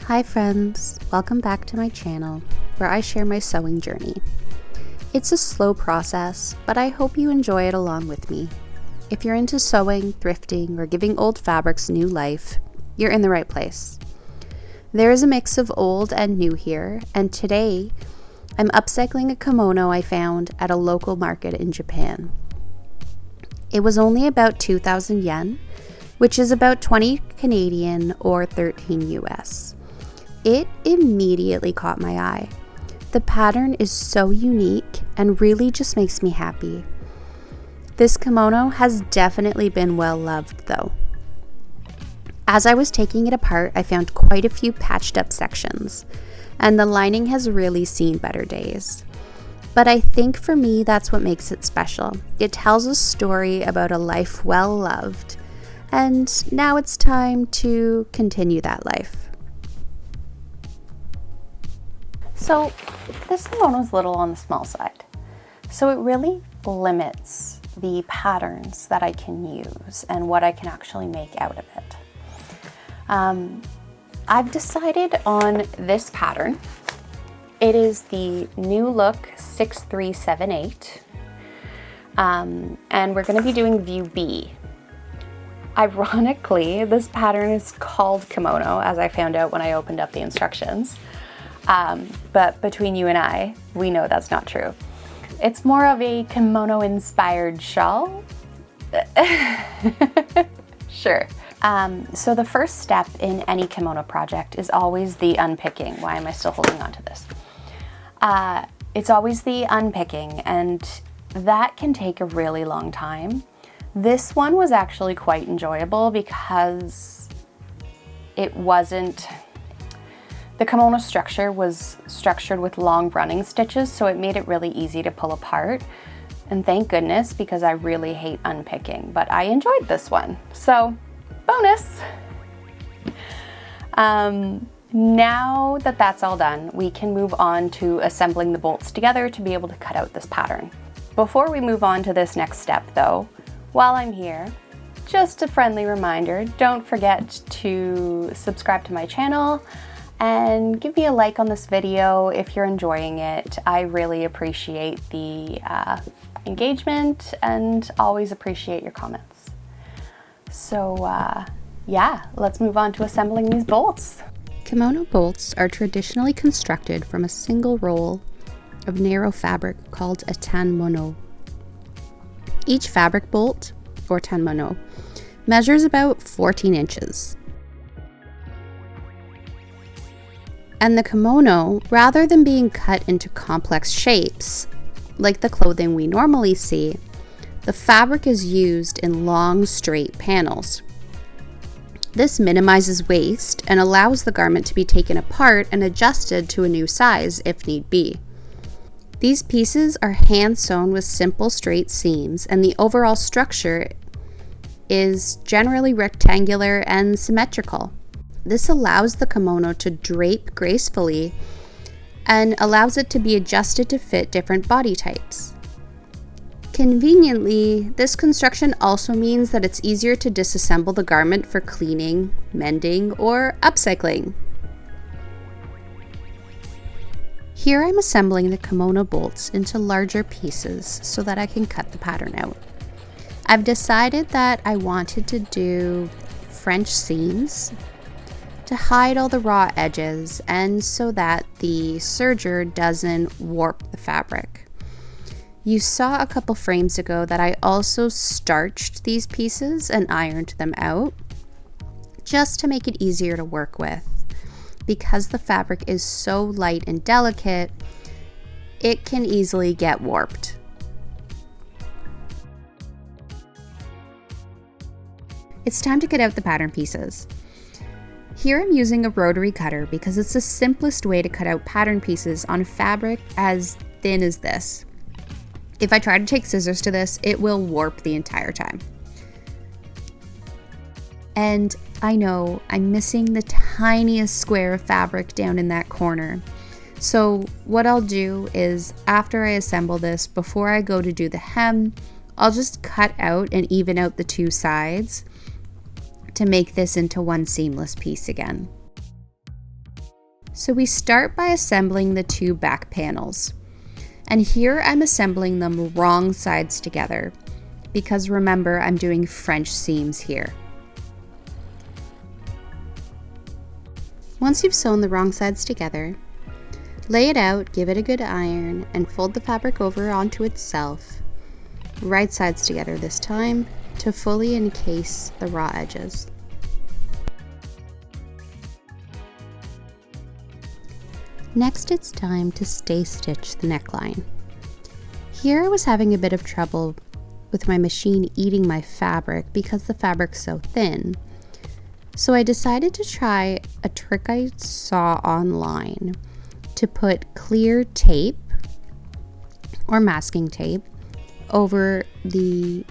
Hi friends, welcome back to my channel where I share my sewing journey. It's a slow process, but I hope you enjoy it along with me. If you're into sewing, thrifting, or giving old fabrics new life, you're in the right place. There is a mix of old and new here, and today I'm upcycling a kimono I found at a local market in Japan. It was only about 2,000 yen, which is about 20 Canadian or 13 US. It immediately caught my eye. The pattern is so unique and really just makes me happy. This kimono has definitely been well loved though. As I was taking it apart, I found quite a few patched up sections, and the lining has really seen better days. But I think for me, that's what makes it special. It tells a story about a life well loved, and now it's time to continue that life. So this kimono is a little on the small side, so it really limits the patterns that I can use and what I can actually make out of it. I've decided on this pattern. It is the New Look 6378, and we're going to be doing view B. Ironically, this pattern is called kimono, as I found out when I opened up the instructions. But between you and I, we know that's not true. It's more of a kimono-inspired shawl. Sure. So the first step in any kimono project is always the unpicking. Why am I still holding on to this? It's always the unpicking, and that can take a really long time. This one was actually quite enjoyable because it wasn't... The kimono structure was structured with long running stitches, so it made it really easy to pull apart. And thank goodness, because I really hate unpicking, but I enjoyed this one. So, bonus! Now that that's all done, we can move on to assembling the bolts together to be able to cut out this pattern. Before we move on to this next step though, while I'm here, just a friendly reminder, don't forget to subscribe to my channel and give me a like on this video if you're enjoying it. I really appreciate the engagement and always appreciate your comments. So yeah, let's move on to assembling these bolts. Kimono bolts are traditionally constructed from a single roll of narrow fabric called a tanmono. Each fabric bolt, or tanmono, measures about 14 inches. And the kimono, rather than being cut into complex shapes, like the clothing we normally see, the fabric is used in long, straight panels. This minimizes waste and allows the garment to be taken apart and adjusted to a new size if need be. These pieces are hand sewn with simple straight seams, and the overall structure is generally rectangular and symmetrical. This allows the kimono to drape gracefully and allows it to be adjusted to fit different body types. Conveniently, this construction also means that it's easier to disassemble the garment for cleaning, mending, or upcycling. Here I'm assembling the kimono bolts into larger pieces so that I can cut the pattern out. I've decided that I wanted to do French seams to hide all the raw edges and so that the serger doesn't warp the fabric. You saw a couple frames ago that I also starched these pieces and ironed them out just to make it easier to work with. Because the fabric is so light and delicate, it can easily get warped. It's time to cut out the pattern pieces. Here I'm using a rotary cutter because it's the simplest way to cut out pattern pieces on fabric as thin as this. If I try to take scissors to this, it will warp the entire time. And I know I'm missing the tiniest square of fabric down in that corner. So what I'll do is after I assemble this, before I go to do the hem, I'll just cut out and even out the two sides to make this into one seamless piece again. So we start by assembling the two back panels. And here I'm assembling them wrong sides together because remember, I'm doing French seams here. Once you've sewn the wrong sides together, lay it out, give it a good iron, and fold the fabric over onto itself, right sides together this time, to fully encase the raw edges. Next, it's time to stay stitch the neckline. Here I was having a bit of trouble with my machine eating my fabric because the fabric's so thin. So I decided to try a trick I saw online to put clear tape or masking tape over the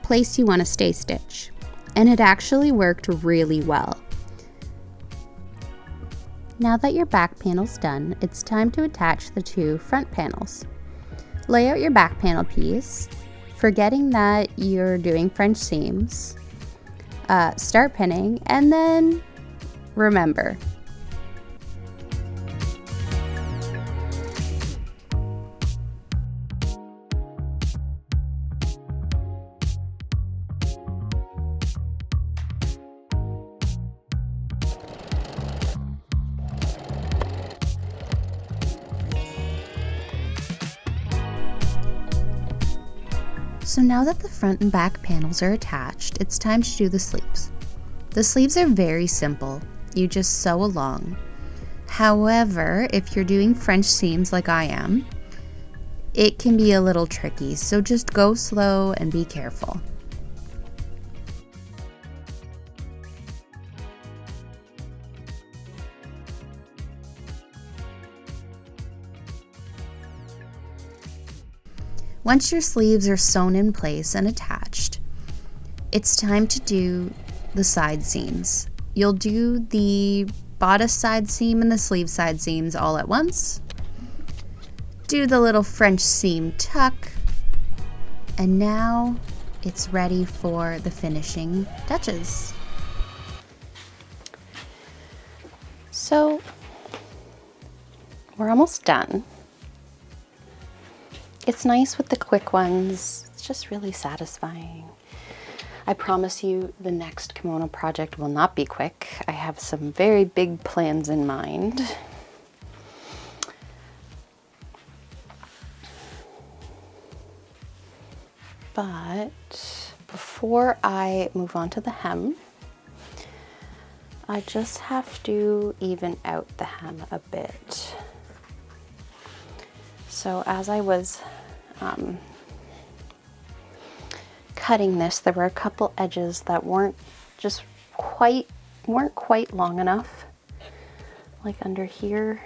place you want to stay stitch. And it actually worked really well. Now that your back panel's done, it's time to attach the two front panels. Lay out your back panel piece, forgetting that you're doing French seams. Start pinning, and then remember. So now that the front and back panels are attached, it's time to do the sleeves. The sleeves are very simple. You just sew along. However, if you're doing French seams like I am, it can be a little tricky, so just go slow and be careful. Once your sleeves are sewn in place and attached, it's time to do the side seams. You'll do the bodice side seam and the sleeve side seams all at once. Do the little French seam tuck, and now it's ready for the finishing touches. So we're almost done. It's nice with the quick ones. It's just really satisfying. I promise you the next kimono project will not be quick. I have some very big plans in mind. But before I move on to the hem, I just have to even out the hem a bit. So as I was cutting this, there were a couple edges that weren't quite long enough, like under here.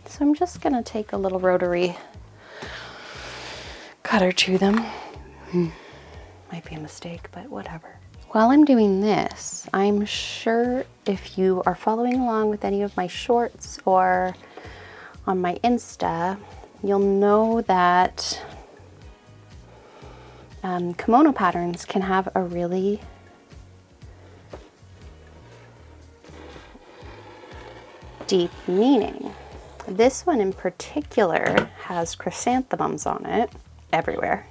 So I'm just gonna take a little rotary cutter to them. Might be a mistake, but whatever. While I'm doing this, I'm sure if you are following along with any of my shorts or on my Insta, you'll know that kimono patterns can have a really deep meaning. This one in particular has chrysanthemums on it everywhere.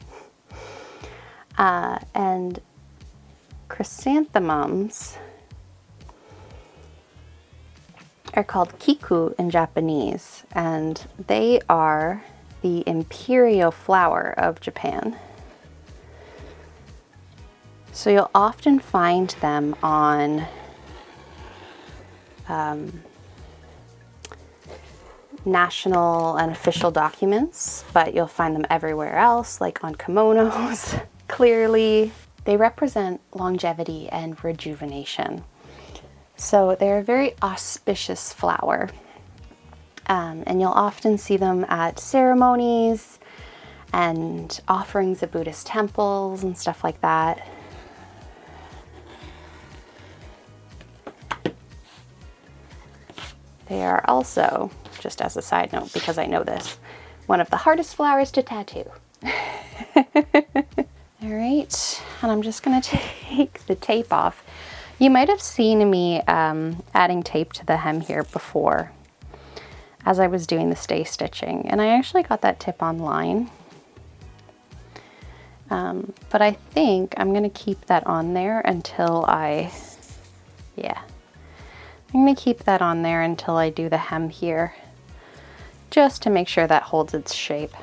And chrysanthemums are called kiku in Japanese, and they are the imperial flower of Japan. So you'll often find them on national and official documents, but you'll find them everywhere else, like on kimonos. Clearly, they represent longevity and rejuvenation. So they're a very auspicious flower, and you'll often see them at ceremonies and offerings at Buddhist temples and stuff like that. They are also, just as a side note, because I know this, one of the hardest flowers to tattoo. All right, and I'm just gonna take the tape off. You might have seen me adding tape to the hem here before, as I was doing the stay stitching. And I actually got that tip online. But I think I'm gonna keep that on there until I'm gonna keep that on there until I do the hem here, just to make sure that holds its shape.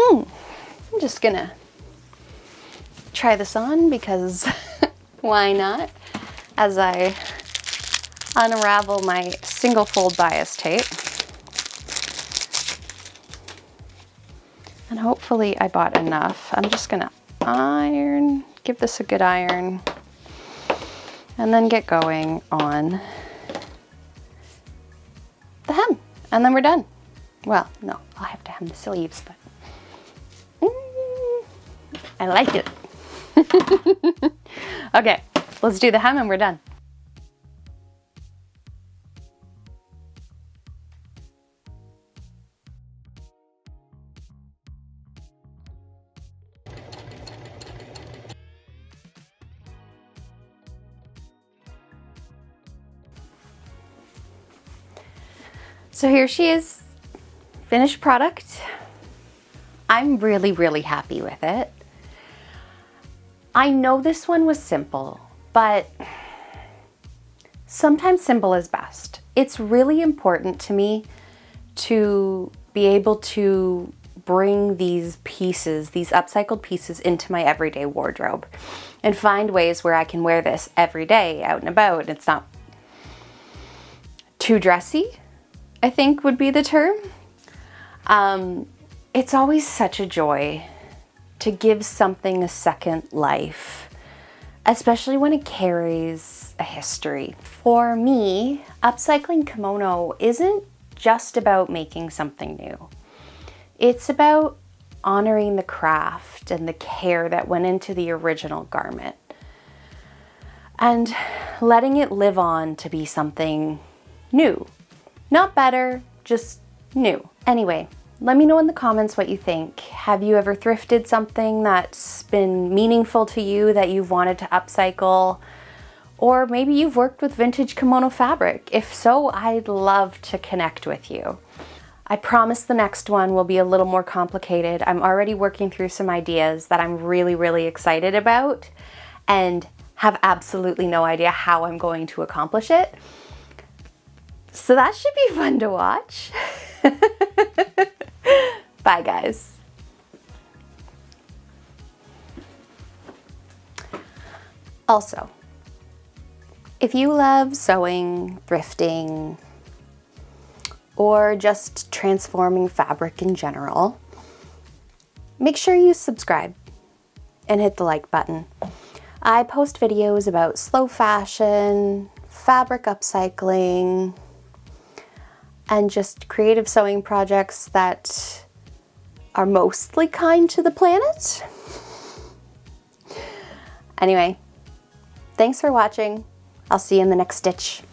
I'm just gonna try this on because why not? As I unravel my single fold bias tape. And hopefully I bought enough. I'm just gonna give this a good iron, and then get going on the hem. And then we're done. Well, no, I'll have to hem the sleeves, but I like it. Okay, let's do the hem and we're done. So here she is, finished product. I'm really, really happy with it. I know this one was simple, but sometimes simple is best. It's really important to me to be able to bring these pieces, these upcycled pieces, into my everyday wardrobe and find ways where I can wear this every day out and about. It's not too dressy, I think would be the term. It's always such a joy to give something a second life, especially when it carries a history. For me, upcycling kimono isn't just about making something new. It's about honoring the craft and the care that went into the original garment and letting it live on to be something new. Not better, just new. Anyway, let me know in the comments what you think. Have you ever thrifted something that's been meaningful to you that you've wanted to upcycle? Or maybe you've worked with vintage kimono fabric. If so, I'd love to connect with you. I promise the next one will be a little more complicated. I'm already working through some ideas that I'm really, really excited about and have absolutely no idea how I'm going to accomplish it. So that should be fun to watch. Bye, guys. Also, if you love sewing, thrifting, or just transforming fabric in general, make sure you subscribe and hit the like button. I post videos about slow fashion, fabric upcycling, and just creative sewing projects that are mostly kind to the planet. Anyway, thanks for watching. I'll see you in the next stitch.